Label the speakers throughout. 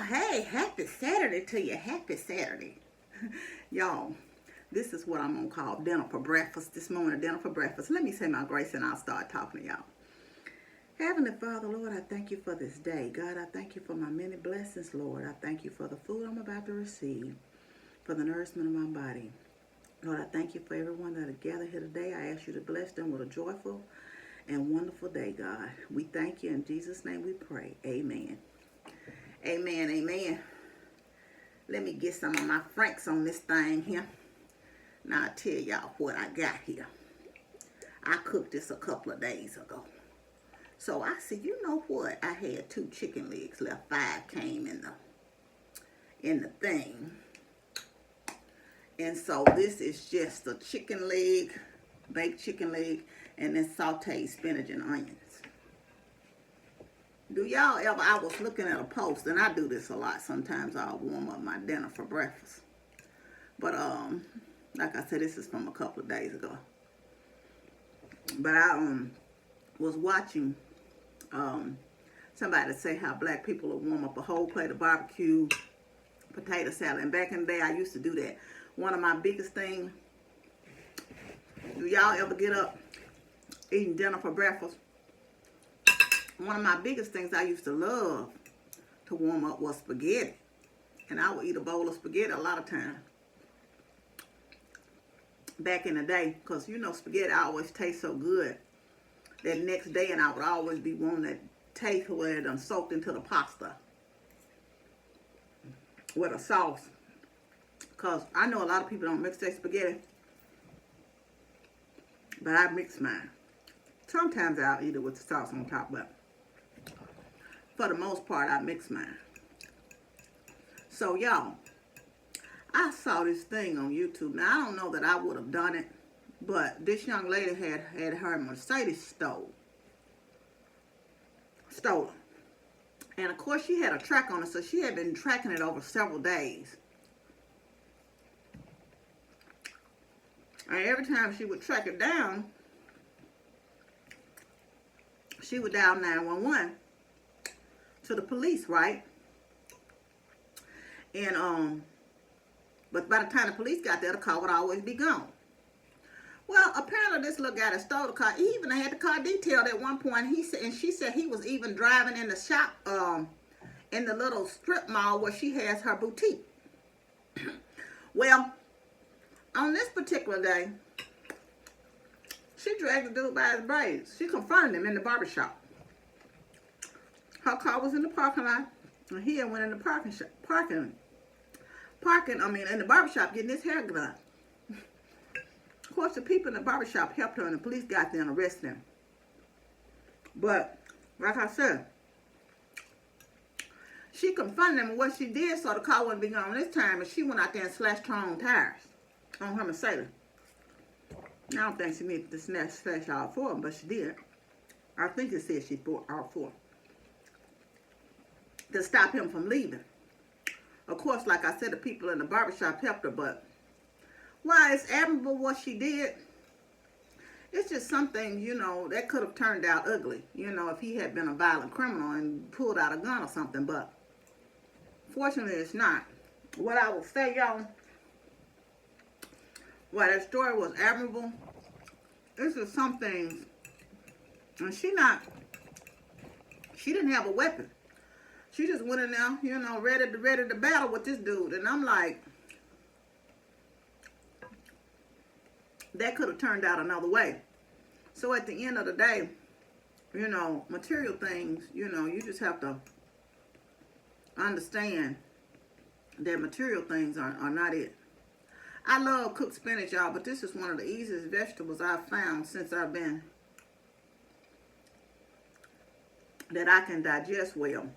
Speaker 1: Hey, happy Saturday to you. Happy Saturday. Y'all, this is what I'm going to call dinner for breakfast this morning. Dinner for breakfast. Let me say my grace and I'll start talking to y'all. Heavenly Father, Lord, I thank you for this day. God, I thank you for my many blessings, Lord. I thank you for the food I'm about to receive, for the nourishment of my body. Lord, I thank you for everyone that are gathered here today. I ask you to bless them with a joyful and wonderful day, God. We thank you. In Jesus' name we pray. Amen. Amen, amen. Let me get some of my franks on this thing here. Now I'll tell y'all what I got here. I cooked this a couple of days ago. So I said, you know what? I had 2 chicken legs left. 5 came in the thing. And so this is just a chicken leg, baked chicken leg, and then sauteed spinach and onions. Do y'all ever, I was looking at a post, and I do this a lot. Sometimes I'll warm up my dinner for breakfast. But, like I said, this is from a couple of days ago. But I was watching somebody say how black people will warm up a whole plate of barbecue potato salad. And back in the day, I used to do that. One of my biggest things, do y'all ever get up eating dinner for breakfast? One of my biggest things I used to love to warm up was spaghetti. And I would eat a bowl of spaghetti a lot of times. Back in the day, because you know spaghetti always tastes so good that next day, and I would always be wanting that taste where it done soaked into the pasta with a sauce. Because I know a lot of people don't mix their spaghetti, but I mix mine. Sometimes I'll eat it with the sauce on top, but for the most part, I mix mine. So, y'all, I saw this thing on YouTube. Now, I don't know that I would have done it, but this young lady had her Mercedes stolen. And, of course, she had a track on it, so she had been tracking it over several days. And every time she would track it down, she would dial 911 to the police, right? And but by the time the police got there, the car would always be gone. Well, apparently this little guy that stole the car, he even had the car detailed at one point. He said, and she said he was even driving in the shop, in the little strip mall where she has her boutique. Well, on this particular day, she dragged the dude by his braids. She confronted him in the barbershop. Her car was in the parking lot, and he went in the in the barbershop getting his hair done. Of course, the people in the barbershop helped her, and the police got there and arrested him. But, like I said, she confronted him, and what she did so the car wouldn't be gone this time is she went out there and slashed her own tires on her Mercedes. I don't think she needed to slash all 4 of them, but she did. I think it said she bought all 4. To stop him from leaving. Of course, like I said, the people in the barbershop helped her, but while it's admirable what she did, it's just something, you know, that could have turned out ugly, you know, if he had been a violent criminal and pulled out a gun or something, but fortunately it's not. What I will say, y'all, while that story was admirable, this is some things, and she didn't have a weapon. She just went in there, you know, ready to battle with this dude. And I'm like, that could have turned out another way. So at the end of the day, you know, material things, you know, you just have to understand that material things are not it. I love cooked spinach, y'all, but this is one of the easiest vegetables I've found since I've been, that I can digest well.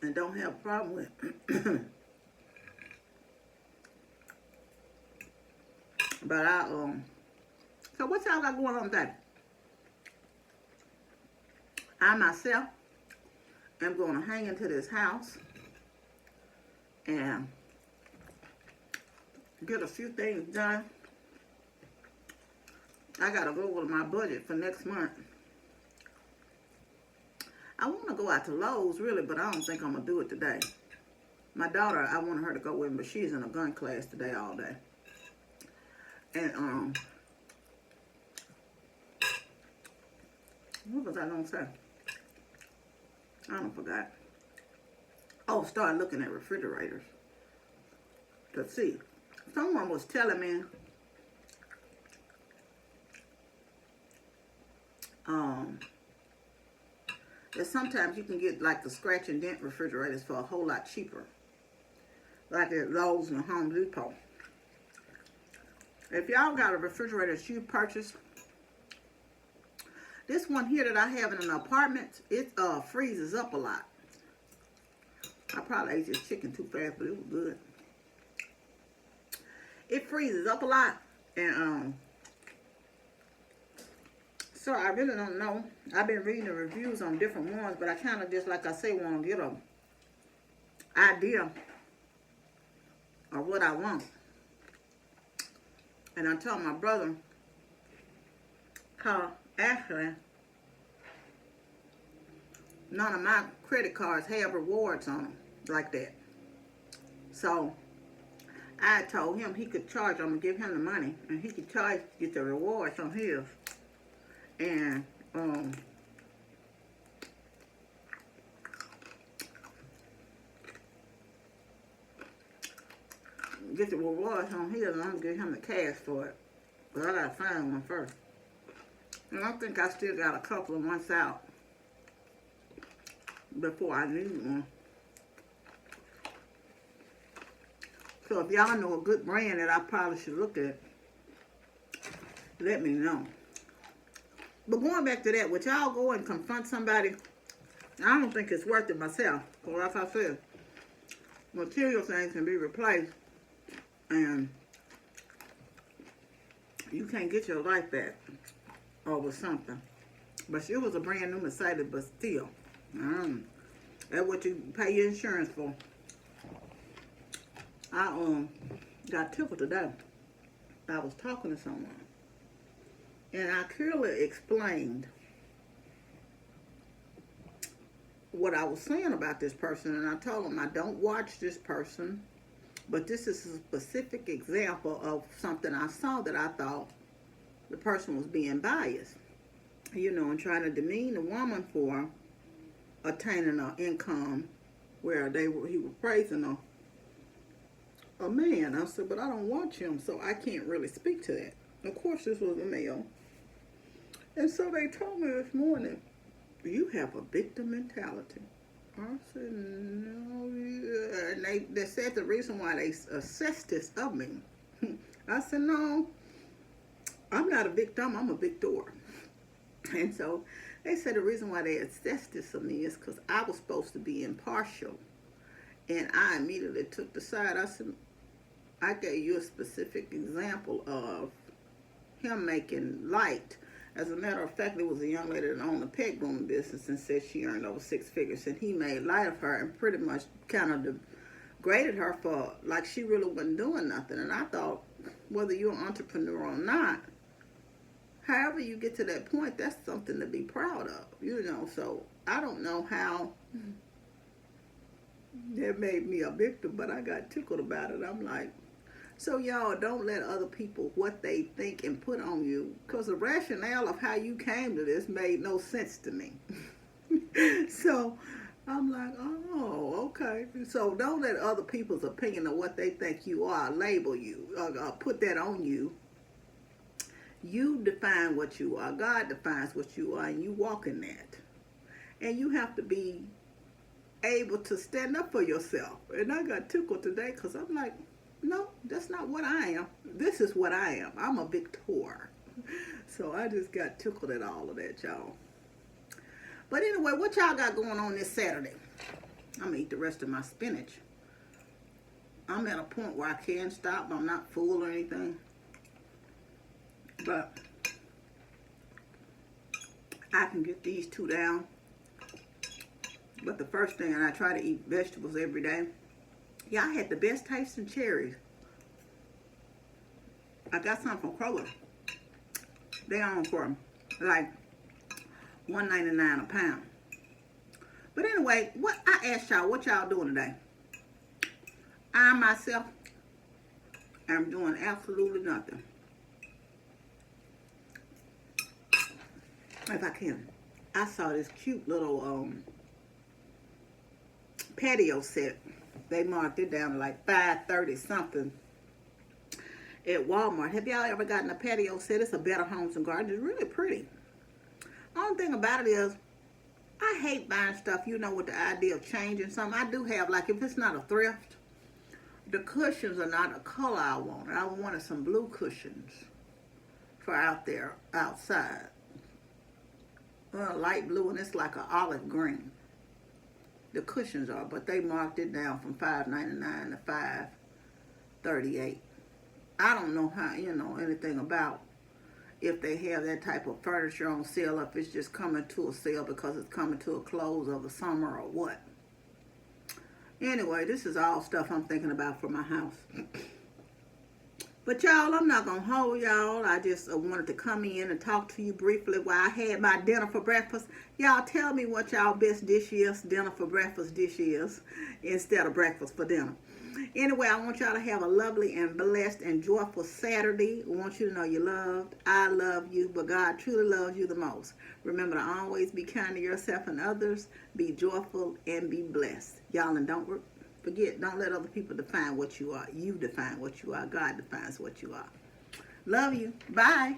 Speaker 1: And don't have a problem with. But so what y'all got going on today? I myself am going to hang into this house and get a few things done. I got to go over my budget for next month. I want to go out to Lowe's, really, but I don't think I'm going to do it today. My daughter, I want her to go with me, but she's in a gun class today all day. And, what was I going to say? I don't forgot. Oh, start looking at refrigerators to see. Someone was telling me that sometimes you can get like the scratch and dent refrigerators for a whole lot cheaper, like at Lowe's and Home Depot. If y'all got a refrigerator that you purchased, this one here that I have in an apartment, it freezes up a lot. I probably ate this chicken too fast, but it was good. It freezes up a lot, and so I really don't know. I've been reading the reviews on different ones, but I kind of just, like I say, want to get an idea of what I want. And I told my brother, actually, none of my credit cards have rewards on them like that. So I told him he could charge them and give him the money, and he could charge to get the rewards on his. And get the rewards on his, and I'm gonna give him the cash for it. But I gotta find one first. And I think I still got a couple of months out before I need one. So if y'all know a good brand that I probably should look at, let me know. But going back to that, would y'all go and confront somebody? I don't think it's worth it myself. Because like I said, material things can be replaced, and you can't get your life back over something. But it was a brand new Mercedes, but still, that's what you pay your insurance for. I got tickled today. I was talking to someone, and I clearly explained what I was saying about this person, and I told them I don't watch this person, but this is a specific example of something I saw that I thought the person was being biased, you know, and trying to demean the woman for attaining an income where he was praising a man. I said, but I don't watch him, so I can't really speak to that. Of course, this was a male. And so they told me this morning, you have a victim mentality. I said, no. And they said the reason why they assessed this of me. I said, no, I'm not a victim, I'm a victor. And so they said the reason why they assessed this of me is because I was supposed to be impartial. And I immediately took the side. I said, I gave you a specific example of him making light. As a matter of fact, there was a young lady that owned a pet grooming business and said she earned over 6 figures, and he made light of her and pretty much kind of degraded her for like she really wasn't doing nothing. And I thought, whether you're an entrepreneur or not, however you get to that point, that's something to be proud of, you know. So I don't know how that made me a victim, but I got tickled about it. I'm like, so y'all don't let other people, what they think and put on you, because the rationale of how you came to this made no sense to me. So I'm like, oh, okay. So don't let other people's opinion of what they think you are label you, put that on you. You define what you are. God defines what you are, and you walk in that. And you have to be able to stand up for yourself. And I got tickled today because I'm like, no, that's not what I am. This is what I am. I'm a victor. So I just got tickled at all of that, y'all. But anyway, what y'all got going on this Saturday? I'm going to eat the rest of my spinach. I'm at a point where I can stop. I'm not full or anything. But I can get these 2 down. But the first thing, and I try to eat vegetables every day. Yeah, I had the best tasting cherries. I got some from Kroger. They on for like $1.99 a pound. But anyway, what I asked y'all, what y'all doing today? I myself am doing absolutely nothing. If I can, I saw this cute little patio set. They marked it down to like $5.30 something at Walmart. Have y'all ever gotten a patio set? It's a Better Homes and Gardens. It's really pretty. Only thing about it is, I hate buying stuff, you know, with the idea of changing something. I do have, like, if it's not a thrift, the cushions are not a color I wanted. I wanted some blue cushions for out there, outside. Light blue, and it's like an olive green. The cushions are, but they marked it down from $5.99 to $5.38. I don't know how, you know, anything about if they have that type of furniture on sale, if it's just coming to a sale because it's coming to a close of the summer or what. Anyway, this is all stuff I'm thinking about for my house. But y'all, I'm not going to hold y'all. I just wanted to come in and talk to you briefly while I had my dinner for breakfast. Y'all tell me what y'all best dish is, dinner for breakfast dish is, instead of breakfast for dinner. Anyway, I want y'all to have a lovely and blessed and joyful Saturday. I want you to know you're loved. I love you, but God truly loves you the most. Remember to always be kind to yourself and others. Be joyful and be blessed. Y'all, and don't forget, don't let other people define what you are. You define what you are. God defines what you are. Love you. Bye.